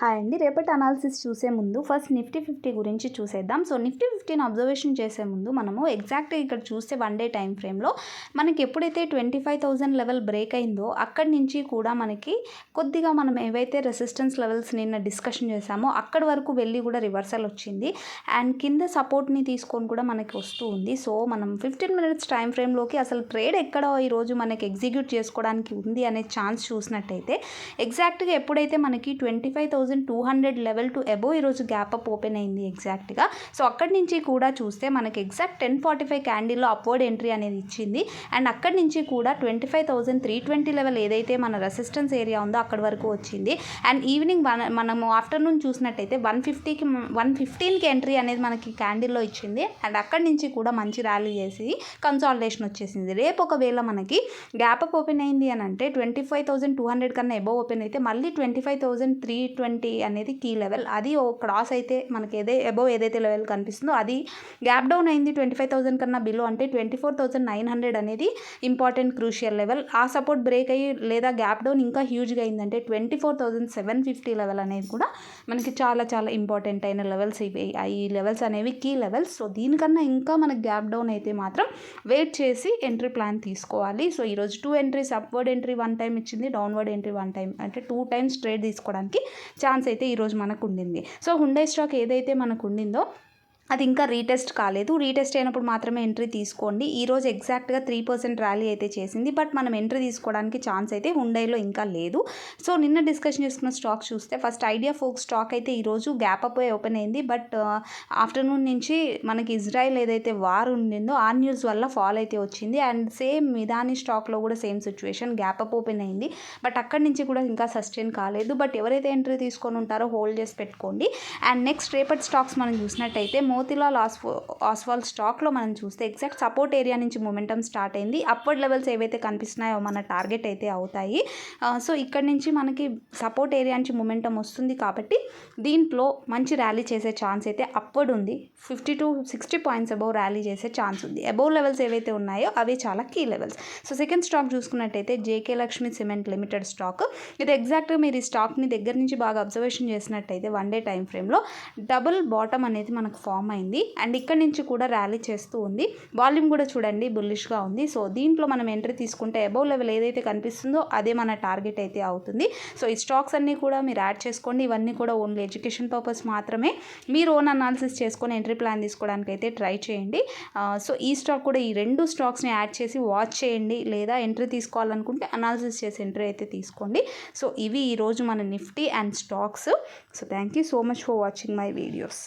Hi అండి. రేపటి analysis చూసే ముందు ఫస్ట్ నిఫ్టీ 50 గురించి చూసేద్దాం. సో నిఫ్టీ 50ని అబ్జర్వేషన్ చేసే ముందు మనము ఎగ్జాక్ట్గా ఇక్కడ చూస్తే 1 డే టైం ఫ్రేమ్లో మనకి ఎప్పుడైతే 25,000 లెవెల్ బ్రేక్ అయిందో అక్కడి నుంచి కూడా మనకి కొద్దిగా మనం ఏవైతే రెసిస్టెన్స్ లెవెల్స్ నిన్న డిస్కషన్ చేసామో అక్కడి వరకు వెళ్ళి కూడా రివర్సల్ వచ్చింది అండ్ కింద సపోర్ట్ని తీసుకొని కూడా మనకి వస్తూ ఉంది. సో మనం 15 మినిట్స్ టైం ఫ్రేమ్లోకి అసలు ట్రేడ్ ఎక్కడ ఈరోజు మనకి ఎగ్జిక్యూట్ చేసుకోవడానికి ఉంది అనే ఛాన్స్ చూసినట్టయితే ఎగ్జాక్ట్గా ఎప్పుడైతే మనకి 25,200 లెవెల్ టు అబోవ్ ఈరోజు గ్యాప్ అప్ ఓపెన్ అయింది ఎగ్జాక్ట్గా. సో అక్కడి నుంచి కూడా చూస్తే మనకి ఎగ్జాక్ట్ 10:45 క్యాండిల్లో అప్వర్డ్ ఎంట్రీ అనేది ఇచ్చింది అండ్ అక్కడి నుంచి కూడా 25,320 లెవెల్ ఏదైతే మన రెసిస్టెన్స్ ఏరియా ఉందో అక్కడి వరకు వచ్చింది అండ్ ఈవినింగ్ మనము ఆఫ్టర్నూన్ చూసినట్టయితే 115కి ఎంట్రీ అనేది మనకి క్యాండిల్లో ఇచ్చింది అండ్ అక్కడి నుంచి కూడా మంచి ర్యాలీ చేసి కన్సాలిడేషన్ వచ్చేసింది. రేపు ఒకవేళ మనకి గ్యాప్ అప్ ఓపెన్ అయింది అని అంటే 25,200 కన్నా అబోవ్ ఓపెన్ అయితే మళ్ళీ 25,320 అనేది కీ లెవెల్. అది ఓ క్రాస్ అయితే మనకి అబోవ్ ఏదైతే లెవెల్ కనిపిస్తుందో అది గ్యాప్ డౌన్ అయింది 25,000 కన్నా బిలో అంటే 24,900 అనేది ఇంపార్టెంట్ క్రూషియల్ లెవెల్. ఆ సపోర్ట్ బ్రేక్ అయ్యి లేదా గ్యాప్ డౌన్ ఇంకా హ్యూజ్గా అయిందంటే 24,750 లెవెల్ అనేది కూడా మనకి చాలా చాలా ఇంపార్టెంట్ అయిన లెవెల్స్ ఇవి. ఈ లెవెల్స్ అనేవి కీ లెవెల్స్. సో దీనికన్నా ఇంకా మనకి గ్యాప్ డౌన్ అయితే మాత్రం వెయిట్ చేసి ఎంట్రీ ప్లాన్ తీసుకోవాలి. సో ఈరోజు 2 ఎంట్రీస్, అప్వర్డ్ ఎంట్రీ 1 టైం ఇచ్చింది, డౌన్వర్డ్ ఎంట్రీ 1 టైం, అంటే 2 టైమ్స్ ట్రేడ్ తీసుకోవడానికి ఛాన్స్ అయితే ఈరోజు మనకు ఉండింది. సో హుండై స్టాక్ ఏదైతే మనకు ఉండిందో అది ఇంకా రీటెస్ట్ కాలేదు. రీటెస్ట్ అయినప్పుడు మాత్రమే ఎంట్రీ తీసుకోండి. ఈరోజు ఎగ్జాక్ట్గా 3% ర్యాలీ అయితే చేసింది, బట్ మనం ఎంట్రీ తీసుకోవడానికి ఛాన్స్ అయితే హుండైలో ఇంకా లేదు. సో నిన్న డిస్కషన్ చేసుకున్న స్టాక్ చూస్తే ఫస్ట్ ఐడియా ఫోక్ స్టాక్ అయితే ఈరోజు గ్యాప్ అప్ ఓపెన్ అయింది, బట్ ఆఫ్టర్నూన్ నుంచి మనకి ఇజ్రాయెల్ ఏదైతే వార్ ఉండిందో ఆ న్యూస్ వల్ల ఫాల్ అయితే వచ్చింది అండ్ సేమ్ మిదాని స్టాక్లో కూడా same situation, gap up open అయింది బట్ అక్కడి నుంచి కూడా ఇంకా సస్టైన్ కాలేదు. బట్ ఎవరైతే ఎంట్రీ తీసుకొని ఉంటారో హోల్డ్ చేసి పెట్టుకోండి. అండ్ నెక్స్ట్ రేపటి స్టాక్స్ మనం చూసినట్టయితే మోతిలాల్ ఆస్వాల్ స్టాక్లో మనం చూస్తే ఎగ్జాక్ట్ సపోర్ట్ ఏరియా నుంచి మొమెంటం స్టార్ట్ అయింది. అప్వర్డ్ లెవెల్స్ ఏవైతే కనిపిస్తున్నాయో మన టార్గెట్ అయితే అవుతాయి. సో ఇక్కడ నుంచి మనకి సపోర్ట్ ఏరియా నుంచి మొమెంటం వస్తుంది కాబట్టి దీంట్లో మంచి ర్యాలీ చేసే ఛాన్స్ అయితే అప్వర్డ్ ఉంది. 50 to 60 పాయింట్స్ అబోవ్ ర్యాలీ చేసే ఛాన్స్ ఉంది. అబోవ్ లెవెల్స్ ఏవైతే ఉన్నాయో అవి చాలా key levels. So second stock చూసుకున్నట్టయితే JK Lakshmi cement limited stock. ఇది ఎగ్జాక్ట్గా మీరు ఈ స్టాక్ని దగ్గర నుంచి బాగా అబ్జర్వేషన్ చేసినట్టయితే 1 డే టైం ఫ్రేమ్లో డబుల్ బాటమ్ అనేది మనకు ఫామ్ అయింది అండ్ ఇక్కడ నుంచి కూడా ర్యాలీ చేస్తూ ఉంది. వాల్యూమ్ కూడా చూడండి బుల్లిష్గా ఉంది. సో దీంట్లో మనం ఎంట్రీ తీసుకుంటే అబోవ్ లెవెల్ ఏదైతే కనిపిస్తుందో అదే మన టార్గెట్ అయితే అవుతుంది. సో ఈ స్టాక్స్ అన్నీ కూడా మీరు యాడ్ చేసుకోండి. ఇవన్నీ కూడా ఓన్లీ ఎడ్యుకేషన్ పర్పస్ మాత్రమే. మీరు ఓన్ అనాలిసిస్ చేసుకొని ఎంట్రీ ప్లాన్ తీసుకోవడానికి అయితే ట్రై చేయండి. సో ఈ స్టాక్ కూడా, ఈ 2 స్టాక్స్ని యాడ్ చేసి వాచ్ చేయండి, లేదా ఎంట్రీ తీసుకోవాలనుకుంటే అనాలిసిస్ చేసి ఎంట్రీ అయితే తీసుకోండి. సో ఇవి ఈరోజు మన Nifty and stocks. So thank you so much for watching my videos.